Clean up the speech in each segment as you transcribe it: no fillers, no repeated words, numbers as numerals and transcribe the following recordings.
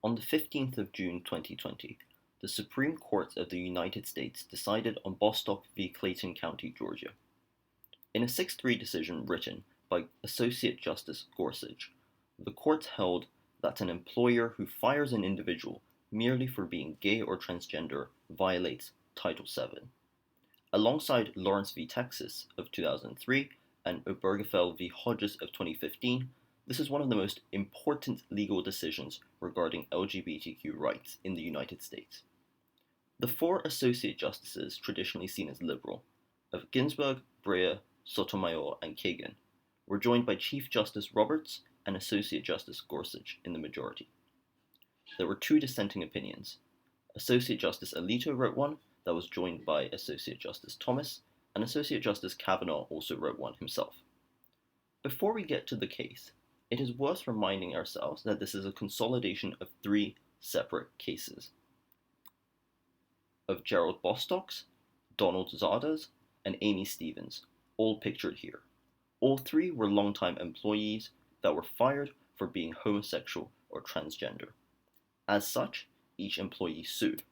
On the 15th of June 2020, the Supreme Court of the United States decided on Bostock v. Clayton County, Georgia. In a 6-3 decision written by Associate Justice Gorsuch, the court held that an employer who fires an individual merely for being gay or transgender violates Title VII. Alongside Lawrence v. Texas of 2003 and Obergefell v. Hodges of 2015, this is one of the most important legal decisions regarding LGBTQ rights in the United States. The 4 associate justices traditionally seen as liberal, of Ginsburg, Breyer, Sotomayor, and Kagan, were joined by Chief Justice Roberts and Associate Justice Gorsuch in the majority. There were 2 dissenting opinions. Associate Justice Alito wrote one that was joined by Associate Justice Thomas, and Associate Justice Kavanaugh also wrote one himself. Before we get to the case, it is worth reminding ourselves that this is a consolidation of 3 separate cases. Of Gerald Bostock's, Donald Zada's, and Amy Stevens, all pictured here. All 3 were longtime employees that were fired for being homosexual or transgender. As such, each employee sued.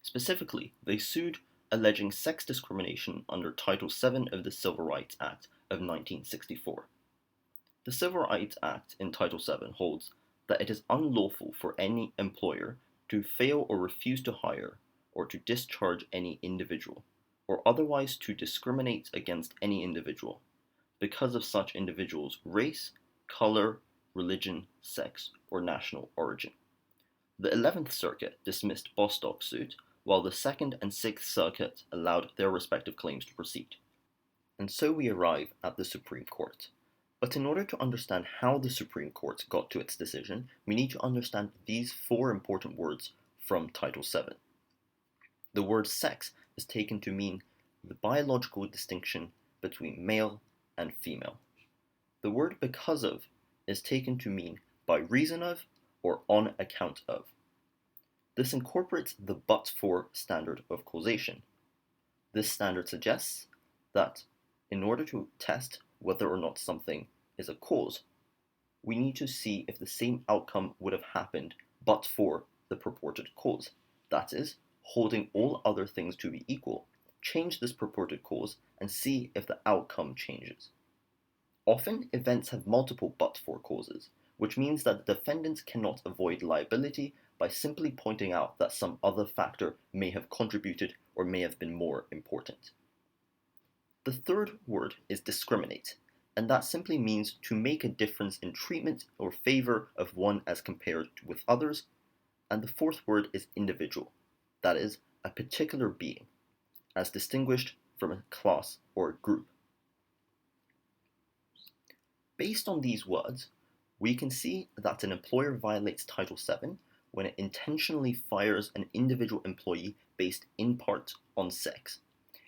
Specifically, they sued alleging sex discrimination under Title VII of the Civil Rights Act of 1964. The Civil Rights Act in Title VII holds that it is unlawful for any employer to fail or refuse to hire or to discharge any individual, or otherwise to discriminate against any individual because of such individual's race, color, religion, sex, or national origin. The 11th Circuit dismissed Bostock's suit, while the 2nd and 6th Circuits allowed their respective claims to proceed. And so we arrive at the Supreme Court. But in order to understand how the Supreme Court got to its decision, we need to understand these 4 important words from Title VII. The word sex is taken to mean the biological distinction between male and female. The word because of is taken to mean by reason of or on account of. This incorporates the but-for standard of causation. This standard suggests that in order to test whether or not something is a cause, we need to see if the same outcome would have happened but for the purported cause. That is, holding all other things to be equal, change this purported cause and see if the outcome changes. Often, events have multiple but-for causes, which means that the defendants cannot avoid liability by simply pointing out that some other factor may have contributed or may have been more important. The third word is discriminate, and that simply means to make a difference in treatment or favor of one as compared with others. And the fourth word is individual, that is, a particular being, as distinguished from a class or a group. Based on these words, we can see that an employer violates Title VII when it intentionally fires an individual employee based in part on sex.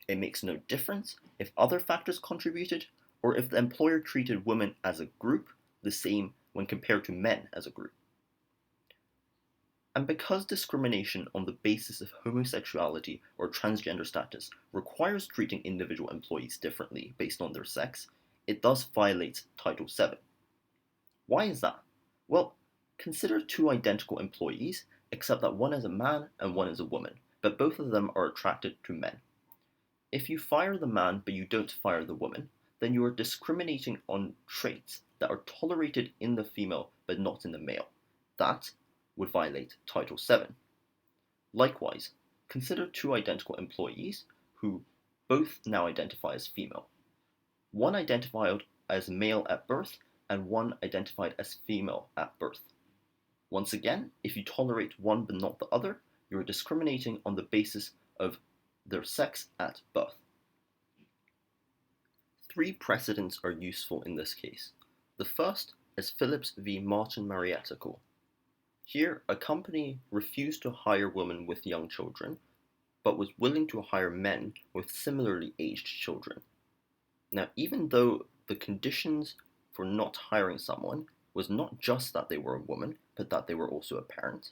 It makes no difference if other factors contributed or if the employer treated women as a group the same when compared to men as a group. And because discrimination on the basis of homosexuality or transgender status requires treating individual employees differently based on their sex, it thus violates Title VII. Why is that? Well, consider 2 identical employees, except that one is a man and one is a woman, but both of them are attracted to men. If you fire the man but you don't fire the woman, then you are discriminating on traits that are tolerated in the female but not in the male. That would violate Title VII. Likewise, consider 2 identical employees who both now identify as female. One identified as male at birth and one identified as female at birth. Once again, if you tolerate one but not the other, you are discriminating on the basis of their sex at birth. 3 precedents are useful in this case. The first is Phillips v. Martin Marietta. Here, a company refused to hire women with young children, but was willing to hire men with similarly aged children. Now, even though the conditions for not hiring someone was not just that they were a woman, but that they were also a parent,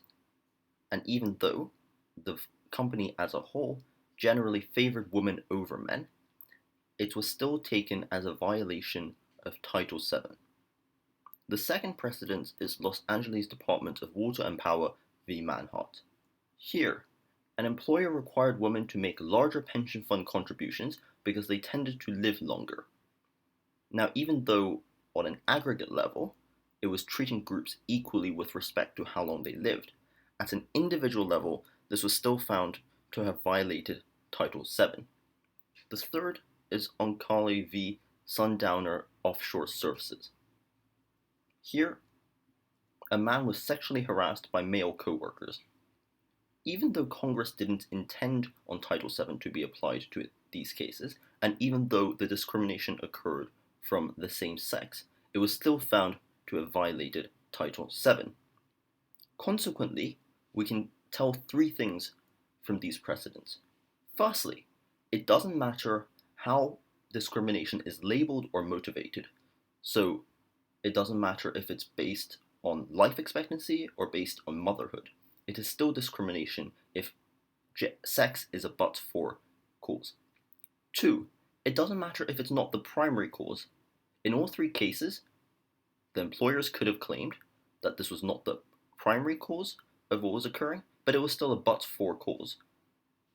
and even though the company as a whole generally favored women over men, it was still taken as a violation of Title VII. The second precedent is Los Angeles Department of Water and Power v. Manhart. Here, an employer required women to make larger pension fund contributions because they tended to live longer. Now, even though on an aggregate level, it was treating groups equally with respect to how long they lived, at an individual level, this was still found to have violated Title VII. The third is Oncale v. Sundowner Offshore Services. Here, a man was sexually harassed by male co-workers. Even though Congress didn't intend on Title VII to be applied to these cases, and even though the discrimination occurred from the same sex, it was still found to have violated Title VII. Consequently, we can tell three things from these precedents. Firstly, it doesn't matter how discrimination is labeled or motivated. So it doesn't matter if it's based on life expectancy or based on motherhood. It is still discrimination if sex is a but-for cause. 2, it doesn't matter if it's not the primary cause. In all three cases, the employers could have claimed that this was not the primary cause of what was occurring, but it was still a but-for cause.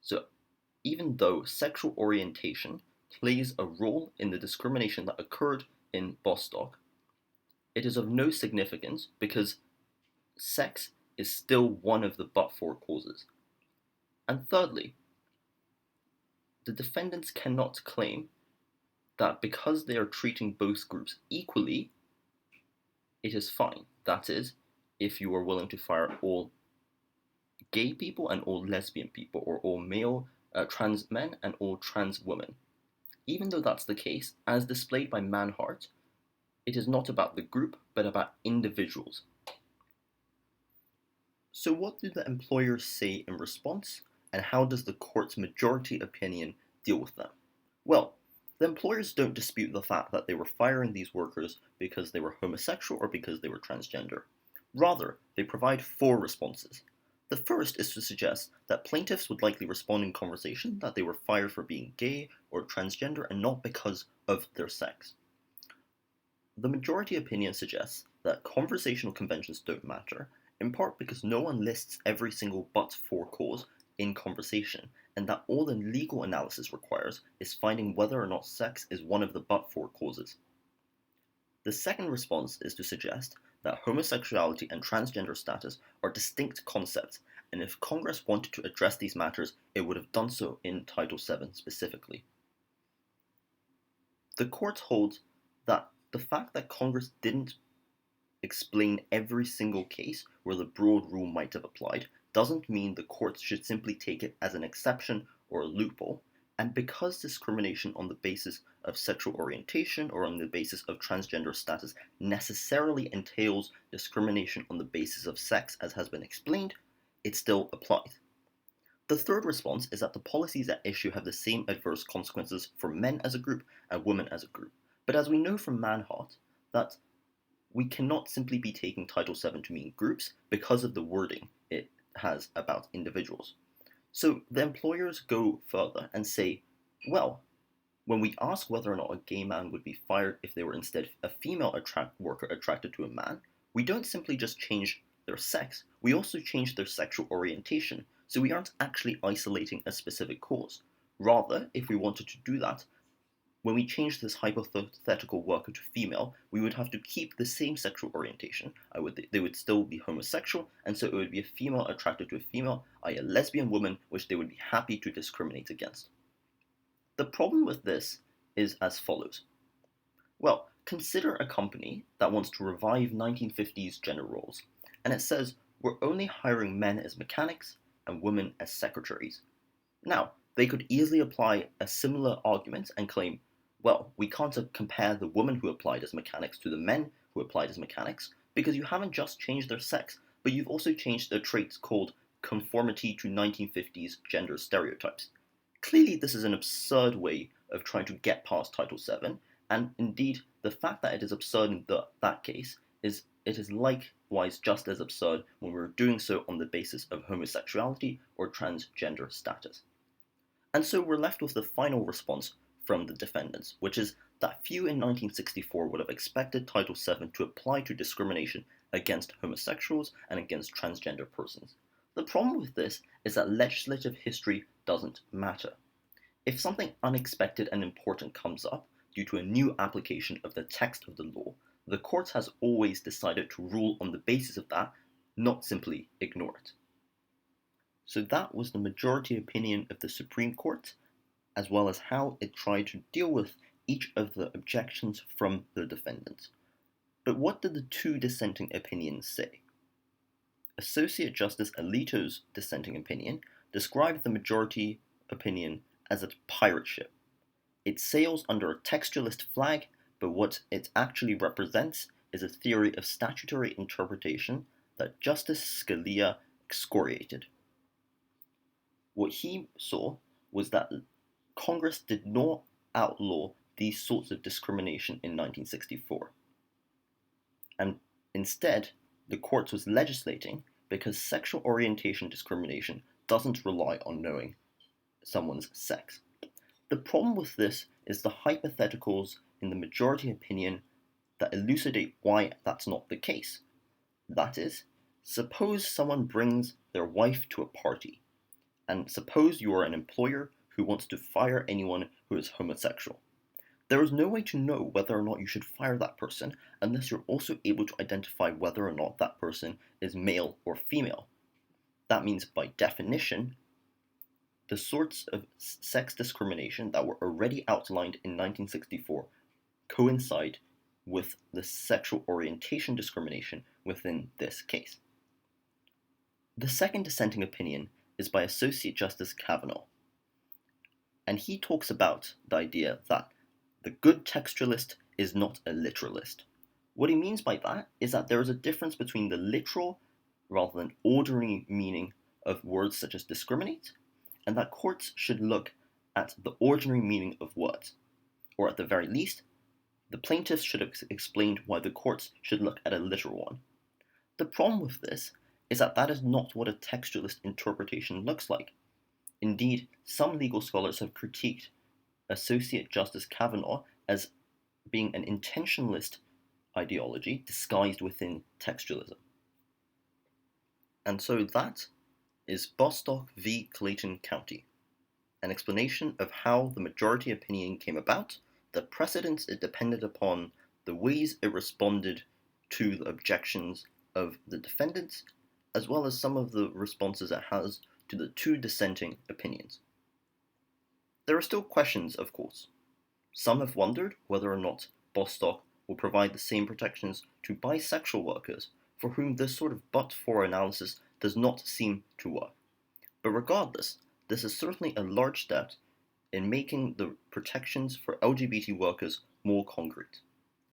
So even though sexual orientation plays a role in the discrimination that occurred in Bostock, it is of no significance because sex is still one of the but-for causes. And thirdly, the defendants cannot claim that because they are treating both groups equally, it is fine. That is, if you are willing to fire all gay people and all lesbian people, or all male trans men and all trans women. Even though that's the case, as displayed by Manhart, it is not about the group, but about individuals. So what do the employers say in response, and how does the court's majority opinion deal with them? Well, the employers don't dispute the fact that they were firing these workers because they were homosexual or because they were transgender. Rather, they provide 4 responses. The first is to suggest that plaintiffs would likely respond in conversation that they were fired for being gay or transgender and not because of their sex. The majority opinion suggests that conversational conventions don't matter, in part because no one lists every single but-for cause in conversation, and that all the legal analysis requires is finding whether or not sex is one of the but-for causes. The second response is to suggest that homosexuality and transgender status are distinct concepts, and if Congress wanted to address these matters, it would have done so in Title VII specifically. The court holds that the fact that Congress didn't explain every single case where the broad rule might have applied doesn't mean the courts should simply take it as an exception or a loophole, and because discrimination on the basis of sexual orientation or on the basis of transgender status necessarily entails discrimination on the basis of sex, as has been explained, it still applies. The third response is that the policies at issue have the same adverse consequences for men as a group and women as a group. But as we know from Manhart, that we cannot simply be taking Title VII to mean groups because of the wording it has about individuals. So the employers go further and say, well, when we ask whether or not a gay man would be fired if they were instead a female worker attracted to a man, we don't simply just change their sex, we also change their sexual orientation, so we aren't actually isolating a specific cause. Rather, if we wanted to do that, when we change this hypothetical worker to female, we would have to keep the same sexual orientation. They would still be homosexual, and so it would be a female attracted to a female, i.e. a lesbian woman, which they would be happy to discriminate against. The problem with this is as follows. Well, consider a company that wants to revive 1950s gender roles, and it says, we're only hiring men as mechanics and women as secretaries. Now, they could easily apply a similar argument and claim, well, we can't compare the women who applied as mechanics to the men who applied as mechanics, because you haven't just changed their sex, but you've also changed their traits called conformity to 1950s gender stereotypes. Clearly, this is an absurd way of trying to get past Title VII, and indeed, the fact that it is absurd in that case is it is likewise just as absurd when we're doing so on the basis of homosexuality or transgender status. And so we're left with the final response from the defendants, which is that few in 1964 would have expected Title VII to apply to discrimination against homosexuals and against transgender persons. The problem with this is that legislative history doesn't matter. If something unexpected and important comes up due to a new application of the text of the law, the court has always decided to rule on the basis of that, not simply ignore it. So that was the majority opinion of the Supreme Court, as well as how it tried to deal with each of the objections from the defendants. But what did the two dissenting opinions say? Associate Justice Alito's dissenting opinion described the majority opinion as a pirate ship. It sails under a textualist flag, but what it actually represents is a theory of statutory interpretation that Justice Scalia excoriated. What he saw was that Congress did not outlaw these sorts of discrimination in 1964. And instead, the court was legislating because sexual orientation discrimination doesn't rely on knowing someone's sex. The problem with this is the hypotheticals in the majority opinion that elucidate why that's not the case. That is, suppose someone brings their wife to a party, and suppose you are an employer who wants to fire anyone who is homosexual. There is no way to know whether or not you should fire that person unless you're also able to identify whether or not that person is male or female. That means, by definition, the sorts of sex discrimination that were already outlined in 1964 coincide with the sexual orientation discrimination within this case. The second dissenting opinion is by Associate Justice Kavanaugh, and he talks about the idea that the good textualist is not a literalist. What he means by that is that there is a difference between the literal rather than ordinary meaning of words such as discriminate, and that courts should look at the ordinary meaning of words, or at the very least, the plaintiffs should have explained why the courts should look at a literal one. The problem with this is that that is not what a textualist interpretation looks like. Indeed, some legal scholars have critiqued Associate Justice Kavanaugh as being an intentionalist ideology disguised within textualism. And so that is Bostock v. Clayton County, an explanation of how the majority opinion came about, the precedents it depended upon, the ways it responded to the objections of the defendants, as well as some of the responses it has to the two dissenting opinions. There are still questions, of course. Some have wondered whether or not Bostock will provide the same protections to bisexual workers, for whom this sort of but-for analysis does not seem to work. But regardless, this is certainly a large step in making the protections for LGBT workers more concrete.